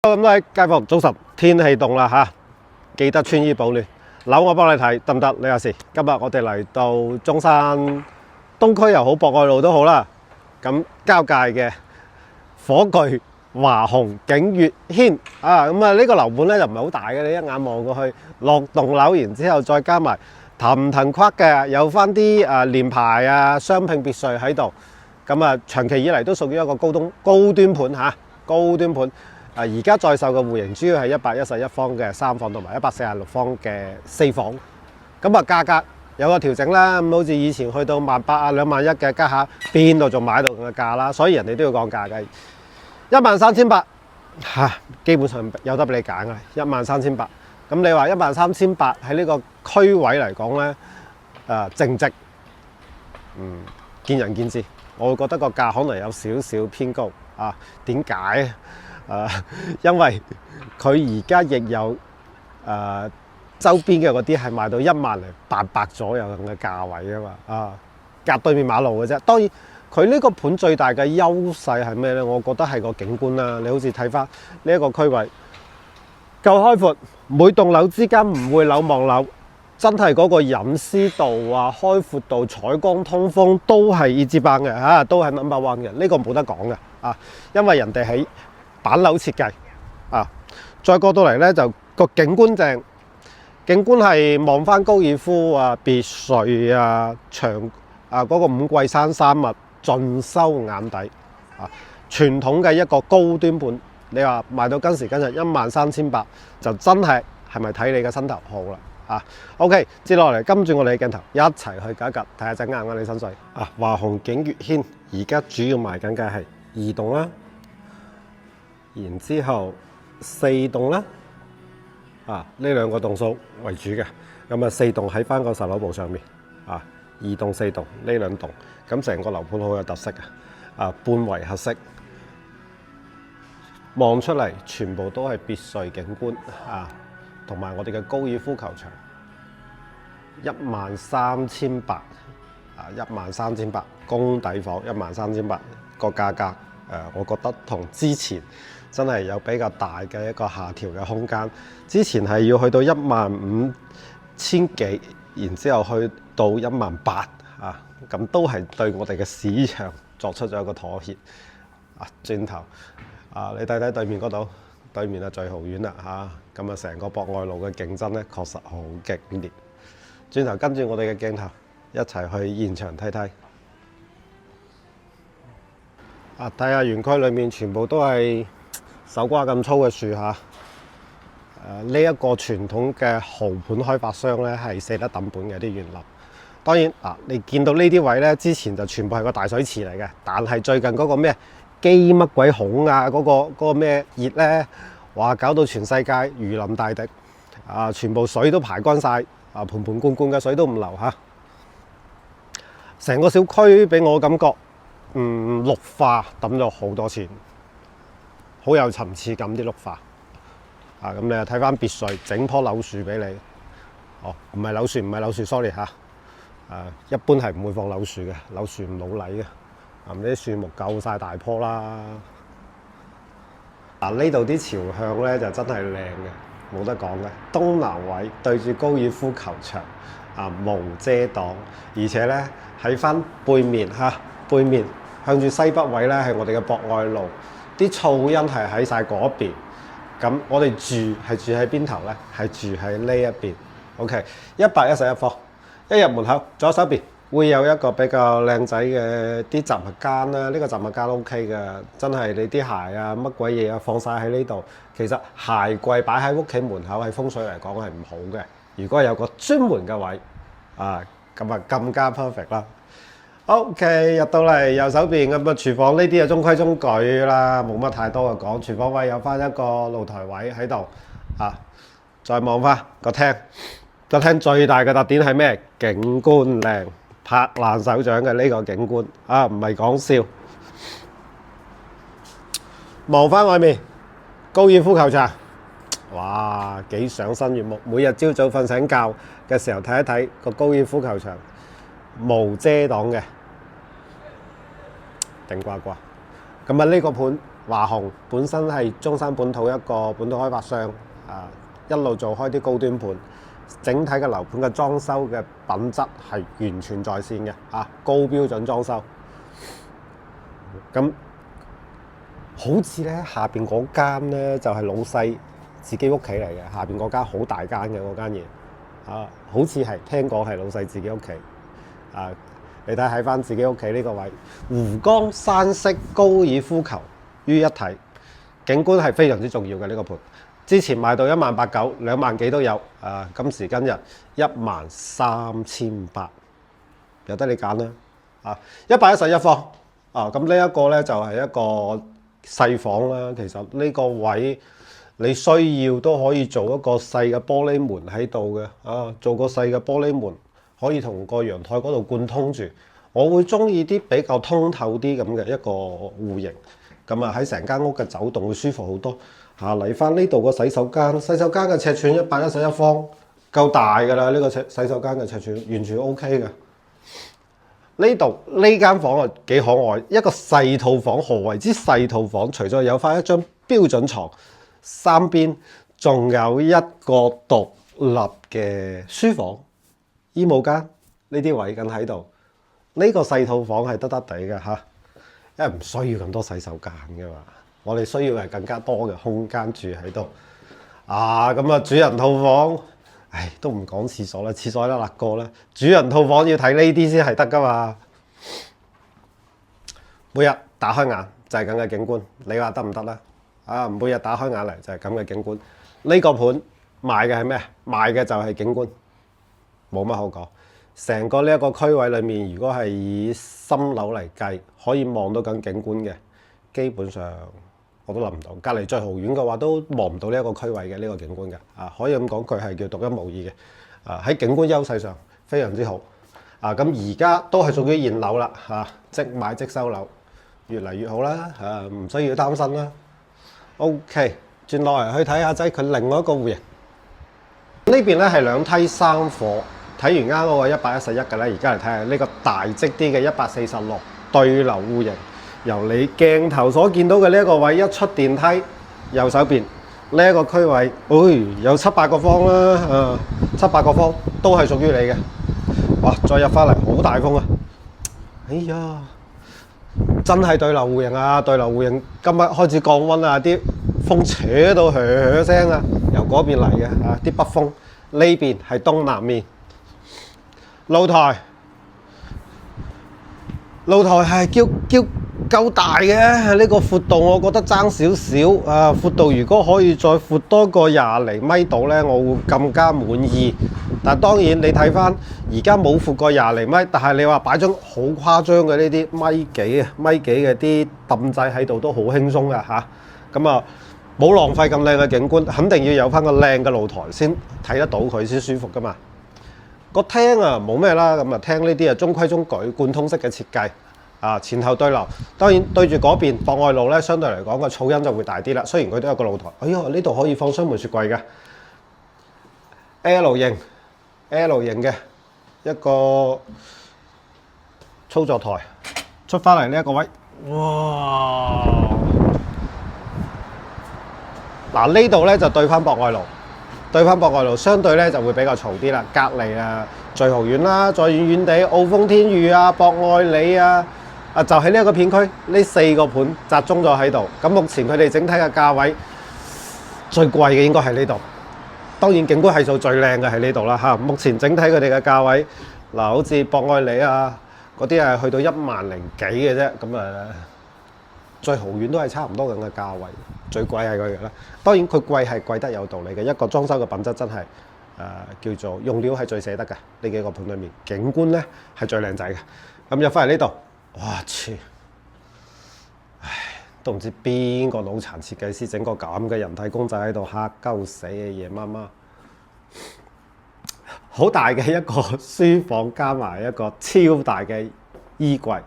咁多位街坊早晨，天氣凍啦嚇，記得穿衣保暖。樓我幫你睇得唔得？李亞士，今日我哋嚟到中山東區又好，博愛路都好啦。咁交界嘅火炬華雄景悅軒啊，咁啊呢個樓盤咧就唔係好大嘅，你一眼望過去，落棟樓，然之後再加埋騰騰框嘅，有翻啲連排啊雙拼別墅喺度。咁啊長期以嚟都屬於一個高端盤嚇，高端盤。而家在售嘅戶型主要係111方嘅3房同埋146方嘅4房，咁啊價格有個調整啦，咁好似以前去到18000啊21000嘅家下，邊度仲買到咁嘅價啦？所以人哋都要講價嘅，13800嚇，基本上有得俾你揀嘅，13800。咁你話13800喺呢個區位嚟講咧，正值，見仁見智。我會覺得個價可能有少少偏高啊？點解？因為佢而家亦有周邊嘅嗰啲係賣到10800左右咁嘅價位啊嘛，隔對面馬路嘅啫。當然佢呢個盤最大嘅優勢係咩呢？我覺得係個景觀啦。你好似睇翻呢一個區位夠開闊，每棟樓之間唔會樓望樓，真係嗰個隱私度啊、開闊度、採光通風都係一級棒嘅嚇，都係 No.1 嘅。呢個冇得講嘅啊，因為人哋喺板樓設計啊，再過到嚟咧就個景觀正，景觀係望翻高爾夫啊、別墅啊、嗰個五桂山山脈盡收眼底啊！傳統嘅一個高端盤，你話賣到今時今日13800，就真係咪睇你嘅身頭好啦啊 ！OK， 接落嚟跟住我哋嘅鏡頭一齊去揀一揀，睇下陣啱唔啱你心水啊！華雄景悅軒而家主要賣緊嘅係2棟啦。然之後4棟啦，呢兩個棟數為主嘅，咁啊4棟喺翻個售樓部上面，2棟4棟呢兩棟，咁成個樓盤好有特色嘅，半圍合式，望出嚟全部都係別墅景觀同埋我哋嘅高爾夫球場，13800 13800公底房13800個價格。我覺得同之前真係有比較大嘅一個下調嘅空間。之前係要去到15000幾，然之後去到18000咁都係對我哋嘅市場作出咗一個妥協。轉頭你睇睇對面嗰度，對面係聚豪苑啦咁成個博愛路嘅競爭咧確實好激烈。轉頭跟住我哋嘅鏡頭一齊去現場睇睇。睇下園區裏面全部都係手瓜咁粗嘅樹呢一個傳統嘅豪盤開發商咧係捨得抌本嘅啲園林。當然你見到呢啲位咧，之前就全部係個大水池嚟嘅，但係最近嗰個咩基乜鬼孔嗰個咩熱咧，哇搞到全世界如臨大敵全部水都排乾晒盆盆罐罐嘅水都唔流成個小區俾我感覺。綠化抌咗好多錢，好有層次感啲綠化咁你又睇翻別墅，整棵柳樹俾你。唔係柳樹 sorry 一般係唔會放柳樹嘅，柳樹唔老禮嘅。啲樹木夠晒大棵啦。呢度啲朝向咧就真係靚嘅，冇得講嘅。東南位對住高爾夫球場無遮擋，而且咧喺翻背面背面向住西北位咧，係我哋嘅博愛路，啲噪音係喺晒嗰邊。咁我哋住喺邊頭咧？係住喺呢一邊。OK， 111方，一入門口左手邊會有一個比較靚仔嘅啲雜物間啦。呢個雜物間 OK 嘅，真係你啲鞋乜鬼嘢放晒喺呢度。其實鞋櫃擺喺屋企門口喺風水嚟講係唔好嘅。如果有個專門嘅位咁啊更加 perfect 啦。OK， 入到嚟右手邊咁廚房呢啲中規中矩啦，冇乜太多嘅講。廚房位有翻一個露台位喺度再望翻個廳，個廳最大嘅特點係咩？景觀靚，拍爛手掌嘅呢個景觀唔係講笑。望翻外面高爾夫球場，哇幾賞心悅目。每日朝早瞓醒覺嘅時候睇一睇個高爾夫球場，無遮擋嘅。頂呱呱，咁呢個盤華虹本身係中山本土一個本土開發商一路做開啲高端盤，整體嘅樓盤嘅裝修嘅品質係完全在線嘅高標準裝修。咁好似咧下邊嗰間咧就係老細自己屋企嚟嘅，下邊嗰間好大間嘅嗰間嘢好似係聽講係老細自己屋企你睇喺翻自己屋企呢個位，湖光山色高爾夫球於一體，景觀係非常之重要嘅呢個盤。之前賣到18900，2萬幾都有今時今日13800，有得你揀啦111方咁呢一個咧就係一個細房啦。其實呢個位你需要都可以做一個細嘅玻璃門喺度嘅做個細嘅玻璃門可以同個陽台嗰度貫通住。我會中意啲比較通透啲咁嘅一個戶型，咁喺成間屋嘅走動會舒服好多。嚟翻呢度個洗手間，洗手間嘅尺寸111方，夠大㗎啦。呢個洗手間嘅尺寸完全 OK 嘅。呢度呢間房幾可愛，一個細套房。何為之細套房？除咗有翻一張標準床，三邊仲有一個獨立嘅書房、衣帽間，呢啲位緊喺度。呢個細套房係得得地嘅因為唔需要咁多洗手間嘅嘛。我哋需要係更加多嘅空間住喺度咁主人套房，都唔講廁所啦，廁所得辣過啦。主人套房要睇呢啲先係得噶嘛。每日打開眼就係咁嘅景觀，你話得唔得啦？每日打開眼嚟就係咁嘅景觀。呢個盤賣嘅係咩？賣嘅就係景觀，冇乜好講。成個呢一個區位裏面，如果係以新樓嚟計，可以望到緊景觀嘅，基本上我都諗唔到。隔離最豪苑嘅話，都望唔到呢一個區位嘅呢個景觀嘅。可以咁講，佢係叫獨一無二嘅。喺景觀優勢上非常之好。咁而家都係屬於現樓啦，即買即收樓，越嚟越好啦。唔需要擔心啦。OK， 轉落嚟去睇下佢另外一個戶型。呢邊咧係兩梯三伙。睇完啱嗰個111嘅咧，而家嚟睇下呢個大積啲嘅146對流戶型。由你鏡頭所見到嘅呢一個位，一出電梯右手邊呢一個區位，有7-8個方啦，7-8個方都係屬於你嘅。哇！再入翻嚟好大風哎呀，真係對流戶型對流戶型今日開始降溫啲風扯到噓聲由嗰邊嚟嘅啲北風。呢邊係東南面。露台係叫夠大嘅，呢個闊度我覺得爭少少闊度如果可以再闊多個20厘米度呢，我會更加滿意。但當然你睇翻而家冇闊過20厘米，但係你話擺張好誇張嘅呢啲米幾嘅啲凳仔喺度都好輕鬆㗎咁冇浪費咁靚嘅景觀，肯定要有翻個靚嘅露台先睇得到佢先舒服㗎嘛。個廳冇咩啦，咁廳呢啲中規中矩貫通式嘅設計前後對流。當然對住嗰邊博愛路咧，相對嚟講個噪音就會大啲啦。雖然佢都有個露台，呢度可以放雙門雪櫃嘅 L 型嘅一個操作台，出翻嚟呢一個位，哇！呢度咧就對翻博愛路。相對咧就會比較嘈啲啦。隔離聚豪苑啦，再遠遠地澳豐天譽博愛里就喺呢一個片區，呢4個盤集中咗喺度。咁目前佢哋整體嘅價位最貴嘅應該係呢度。當然景觀係數最靚嘅喺呢度啦目前整體佢哋嘅價位好似博愛里嗰啲係去到10000幾嘅啫。咁聚豪苑都係差唔多咁嘅價位，最貴係佢嘅啦。當然佢貴係貴得有道理嘅，一個裝修嘅品質真係叫做用料係最捨得嘅。呢幾個盤裏面景觀咧係最靚仔嘅。咁入翻嚟呢度，哇！都唔知邊個腦殘設計師整個咁嘅人體公仔喺度，嚇鳩死嘅夜媽媽。好大嘅一個書房加埋一個超大嘅衣櫃，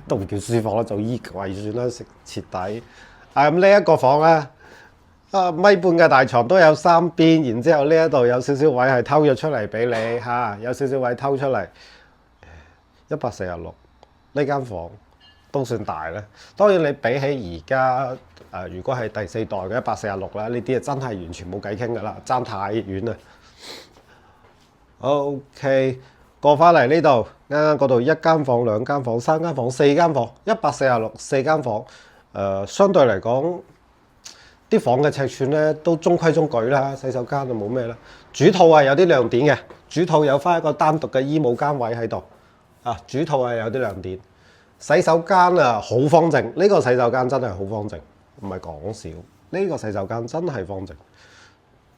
都唔叫書房啦，做衣櫃算啦，徹底。咁呢一個房咧，1.5米嘅大床都有3邊，然之後呢一度有少少位係偷咗出嚟俾你有少少位偷出嚟。146呢間房都算大咧。當然你比起而家如果係第4代嘅146啦，呢啲真係完全冇計傾噶啦，爭太遠啦。OK， 過翻嚟呢度，啱啱嗰度1間房、2間房、3間房、4間房，146 4間房，相對嚟講，啲房嘅尺寸咧都中規中矩啦，洗手間就冇咩啦。主套係有啲亮點嘅，主套有翻一個單獨嘅衣帽間位喺度，主套係有啲亮點。洗手間好方正，呢個洗手間真係好方正，唔係講笑。呢個洗手間真係方正。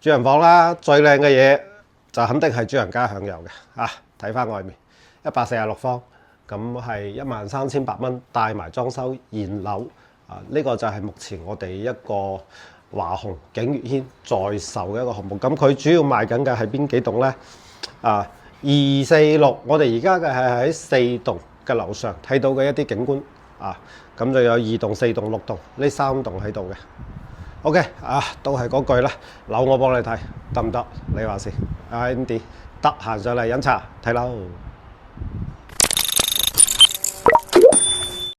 主人房啦，最靚嘅嘢就肯定係主人家享有嘅。睇翻外面146方，咁係13,800蚊，帶埋裝修現樓。呢個就係目前我哋一個華鴻景月軒在售嘅一個項目。咁佢主要賣緊嘅係邊幾棟呢？246，我哋而家嘅係喺4棟嘅樓上睇到嘅一啲景觀。咁就有2棟、4棟、6棟，呢3棟喺度嘅。OK，都係嗰句啦，樓我幫你睇得唔得？你話事，Andy 得閒上嚟飲茶睇樓。